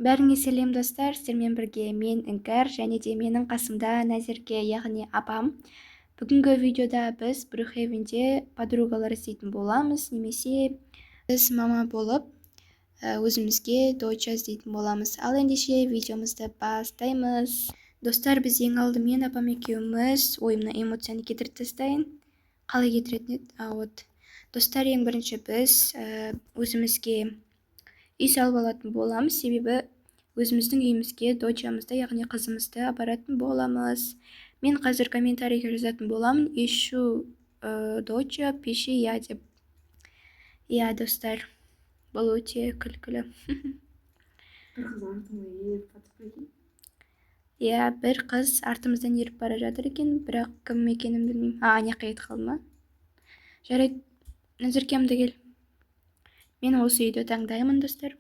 Бәріңе сәлем достар, сіздермен бірге мен Іңкәр және де менің қасымда Нәзерке, яғни апам. Бүгінгі видеода біз Брюхевенде подругалар іздейтін боламыз, немесе біз мама болып өзімізге доча іздейтін боламыз. Ал ендеше видеомызды бастаймыз. Достар, біз ең алдымен апам екеуміз ойымна эмоцияны кетіріп тастайын. Қалай кетіретін еді? Достар, ең бірінші біз өзімізге үй салып алатын боламыз, себебі өзіміздің үйімізге дочамызды, яғни қызымызды апаратын боламыз. Мен қазір комментарийге жазатын боламын, ищу доча, пиши я деп. Иә, достар, бұл өте күлкілі. Иә, бір қыз артымыздан еріп бара жатыр екен, бірақ кім екенін білмеймін. Ана жаққа кетіп қалды ма? Жарайды, Назеркемді кел. Мен осы үйді таңдаймын, достар.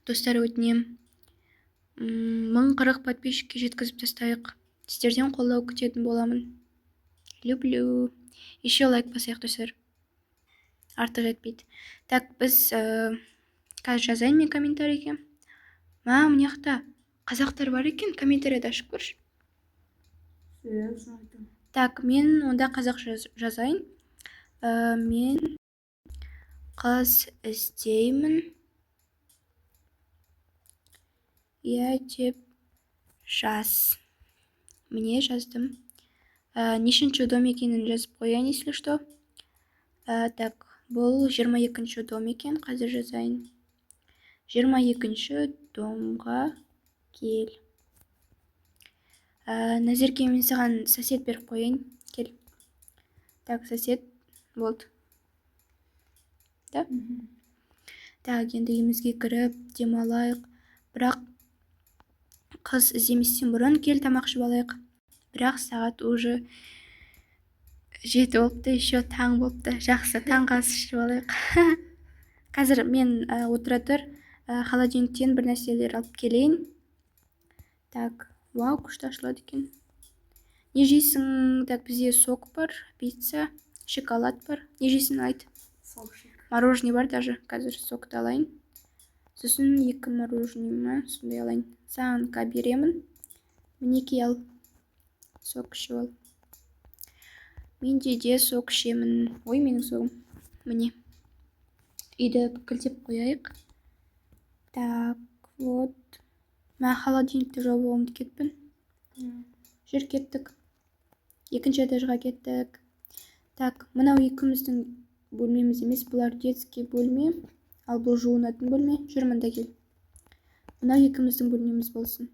Достар, өтінем 1040 подписчикке жеткізіп тастайық. Сіздерден қолдау күтетін боламын. Люблю. Еще лайк басайық, достар. Артық жетпейді. Так, біз қазір жазайын мен комментарийге. Мына жақта қазақтар бар екен, комментарийді ашып көрші. Так, мен онда қазақ жазайын. Мен қыз іздеймін. Иә деп жаз. Міне жаздым. Нешінші дом екенін жазып қояйын, если что. Так, бұл 22-ші дом екен, қазір жазайын. 22-ші домға кел. Назерке, мен саған сосед беріп қояйын, кел. Так, сосед болды. Да? Так, енді үйімізге кіріп демалайық. Бірақ қыз іздеместен бұрын кел тамақ ішіп алайық. Бірақ сағат уже 7 болыпты, еще таң болыпты. Жақсы, таңғы ас ішіп алайық. Қазір мен отыра тұр, холодильниктен бір нәрселер алып келейін. Так, вау, күшті ашылады екен. Не жейсің? Так, бізде сок бар, пицца, шоколад бар. Не жейсің, айт? Мороженое бар даже, қазір сокты алайын. Сосын 2 мороженое ма, сондай алайын. Сағанға беремін. Мінеки ал. Сок ішіп ал. Менде де сок ішемін. Ой, менің согым. Міне. Үйді кілтеп қояйық. Так, вот. Мен холодильникті жауып алғымды кетпін. Жүр, кеттік. Екінші этажға кеттік. Так, мынау екеуміздің бөлмеміз емес, бұлар детский бөлме. Ал бұл жуынатын бөлме. Жүр, мында кел. Мынау екеуміздің бөлмеміз болсын.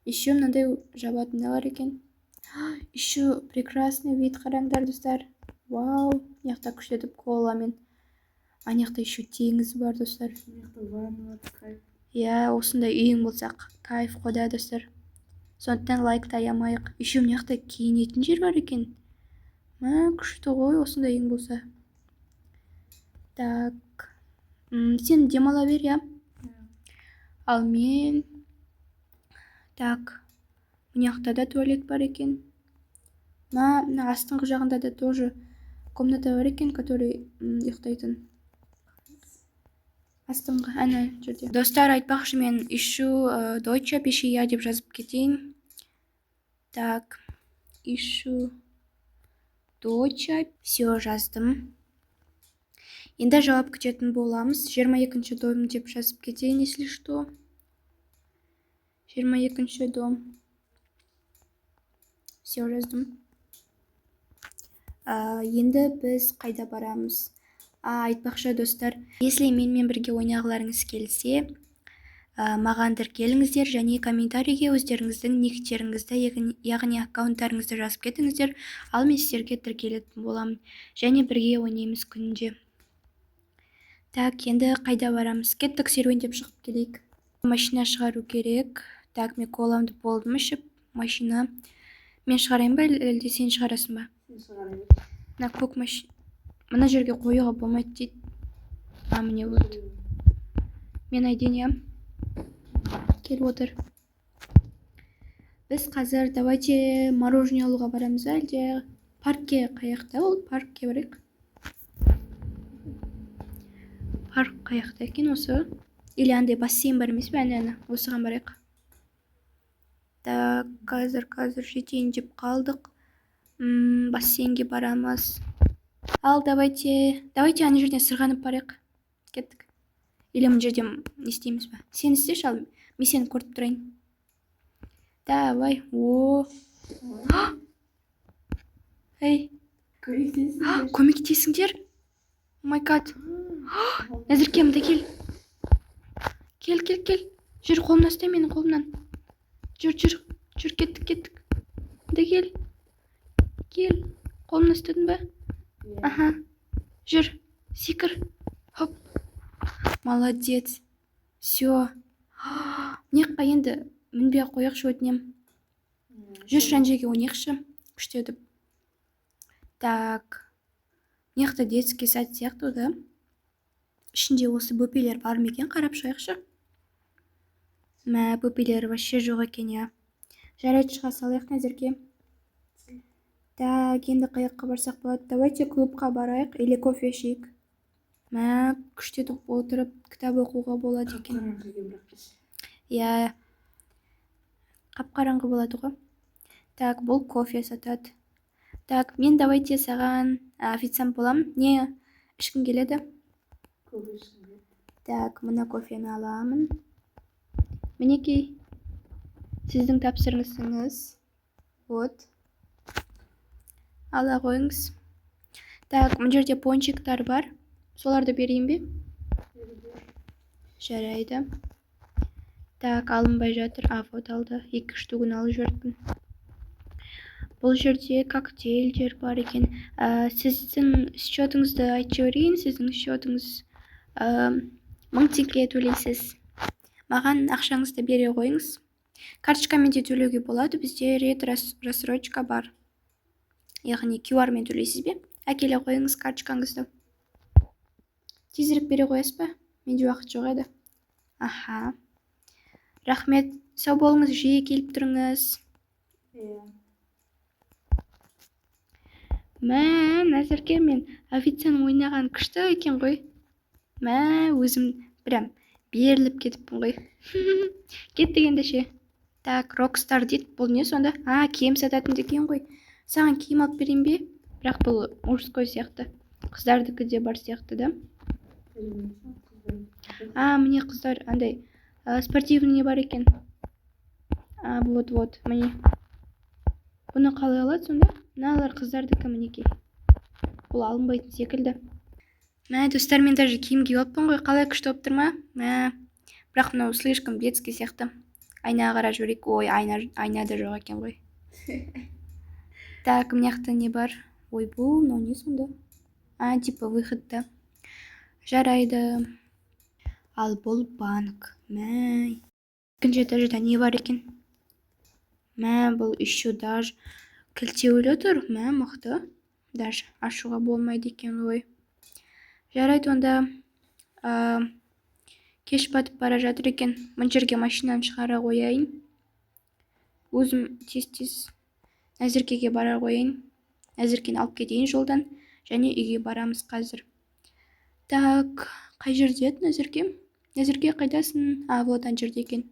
Еще мынандай жабатын бар екен. Еще прекрасный вид, қараңдар, достар. Вау, мынаяқта күшті коламен. Анаяқта еще теңіз бар, достар. Иә, осындай үйің болсақ, кайф қода, достар. Сондықтан лайкты аямайық. Еще мынаяқта киінетін жер бар екен. Күшті ғой, осындай үйің болса. Так, сен демала бер, я? Ал мен... Так, мынаяқта да туалет бар екен. Мына астыңғы жағында да тоже комната бар екен, который ұйықтайтын. Астыңғы, әні жерде. Достар, айтпақшы, мен ищу доча, пиши я деп жазып кетейін. Так, ищу доча. Все, жаздым. Енді жауап күтетін боламыз. 22-ші дом деп жазып кетейін, если что. 22-ші дом. Все, жаздым. Енді біз қайда барамыз? Айтпақшы, достар, если менімен бірге ойнағыларыңыз келсе, маған тіркеліңіздер және комментарийге өздеріңіздің никтеріңізді, яғни аккаунттарыңызды жазып кетіңіздер, ал мен сіздерге тіркелетін боламын. Және бірге ойнаймыз күнде. Так, енді қайда барамыз? Кеттік, серуендеп шығып келейік. Машина шығару керек. Так, мен коламды болдым ішіп. Машина. Мен шығарайын ба, әлде сен шығарасың ба? Сен шығарайын. Мына көк машина. Мына жерге қоюға болмайды дейді. Міне вот. Мен айденем. Кел отыр. Біз қазір давайте мороженое алуға барамыз, әлде паркке қаяқта ол? Паркке барайық. Парк қаяқта екен осы? или андай бассейн бар емес пе, ана осыған барайық. Так, қазір жетейін деп қалдық. Бассейнге барамыз. Ал давайте ана жерден сырғанып барайық. Кеттік. Или мына жерде не істейміз ба? Сен істеші, ал мен сені көріп тұрайын. Давай. Ей, көмектесіңдер. О май гад. Назерке, мында кел. Кел. Жүр, қолымнан ұстай, менің қолымнан. Жүр, кеттік. Мында кел. Қолымнан ұстадың ба? Аха. Жүр, секір. Хоп. Молодец. Все. Мына енді мінбей қояқшы, өтінем. Жүр, жан жерге ойнайықшы. Күштедіп. Так. Мына детский сад сияқты, да? Ішінде осы бөпелер бар ма екен, қарап шығайықшы. Бөпелер вообще жоқ екен, я. Жарайды, шыға салайық, Назерке. Так, енді қаяққа барсақ болады. Давайте клубқа барайық, или кофе ішейік. Күштедіп отырып кітап оқуға болады екен. Я. Қап-қараңғы болады ғой. Так, бұл кофе сатады. Так, мен давайте саған официант болам. Не ішкің келеді? Кофе ішкім келеді. Так, мына кофені аламын. Мінекей. Сіздің тапсырысыңыз. Вот. Ала қойыңыз. Так, мына жерде пончиктар бар. Соларды берейін бе? Жарайды. Так, алынбай жатыр. Вот алды. 2 штугын алып жібердім. Бұл жерде коктейльдер бар екен. Сіздің счетыңызды айтып жіберейін. Сіздің счетыңыз 1000 теңге төлейсіз. Маған ақшаңызды бере қойыңыз. Карточкамен де төлеуге болады. Бізде рет рассрочка бар. Яғни QR-мен төлейсіз бе? Әкеле қойыңыз карточкаңызды. Тезірек бере қоясыз ба? Менде уақыт жоқ еді. Аха. Рахмет. Сау болыңыз, жиі келіп тұрыңыз. Назерке, мен официант ойнаған күшті екен ғой. Өзім прям беріліп кетіппін ғой. Кеттік ендеше. Так, Rockstar дейді. Бұл не сонда? Киім сататын деген ғой. Саған киім алып берейін бе? Бірақ бұл мужской сияқты. Қыздардікі де бар сияқты, да? Міне қыздар, андай спортивный бар екен. Вот, міне. Бұны қалай алады сонда? Мыналар қыздардікі, мінекей. Бұл алынбайтын секілді. Достар, мен даже киім киіп алыппын ғой. Қалай күшті болып тұр ма? Бірақ мынау слишком детский сияқты. Айнаға қарап жүрейік. Ой, айна да жоқ екен ғой. Так, мына не бар? Ой, бұл мынау не сонда? Типа выходта. Жарайды. Ал бұл банк. Екінші этажда не бар екен? Бұл еще даже кілтеулі тұр. Мықты. Даже ашуға болмайды екен ғой. Жарайды, онда кеш батып бара жатыр екен. Мына жерге машинаны шығара қояйын. Өзім тез Назеркеге бара қояйын. Назеркені алып кетейін жолдан. Және үйге барамыз қазір. Так, қай жерде еді Назерке? Назерке, қайдасың? Вот ана жерде екен.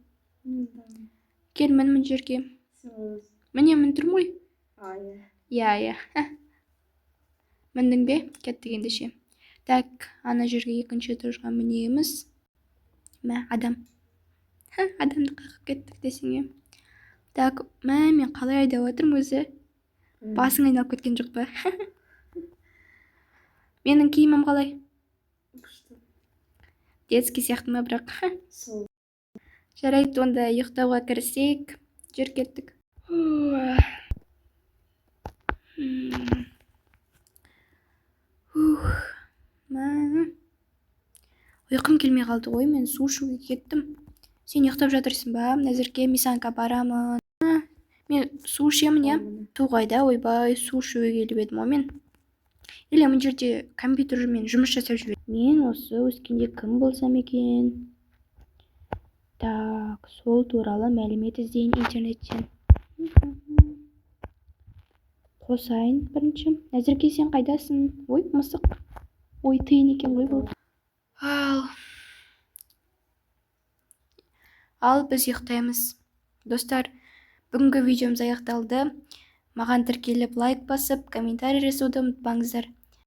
Кел, мін жерге. Міне мін тұрмын ғой. Я. Міндің бе? Кеттік ендеше. Так, ана жерге екінші этажға мінеміз. Адам. Адамды қақып кеттік десеңе. Так, мен қалай айдап отырмын өзі? Басың айналып кеткен жоқ па? Менің киімім қалай? Детский сияқты ма, бірақ? Жарайды, онда ұйықтауға кірісейік. Жүр, кеттік. Ұйқым келмей қалды ғой, мен су ішуге кеттім. Сен ұйықтап жатырсың ба? Назерке, мен саған барамын. Мен су ішемін, я? Тоғайда, ойбай, су ішуге келіп едім, мен. Или мына жерде компьютермен жұмыс жасап жүрмін. Мен осы өскенде кім болсам екен? Так, сол туралы мәлімет іздейін интернеттен. Қосайын бірінші. Назерке, сен қайдасың? Ой, мысық. Ой, тиын екен ғой бұл. ал біз ұйықтаймыз. Достар, бүгінгі видеомыз аяқталды. Маған тіркеліп лайк басып, комментарий жазуды ұмытпаңыздар.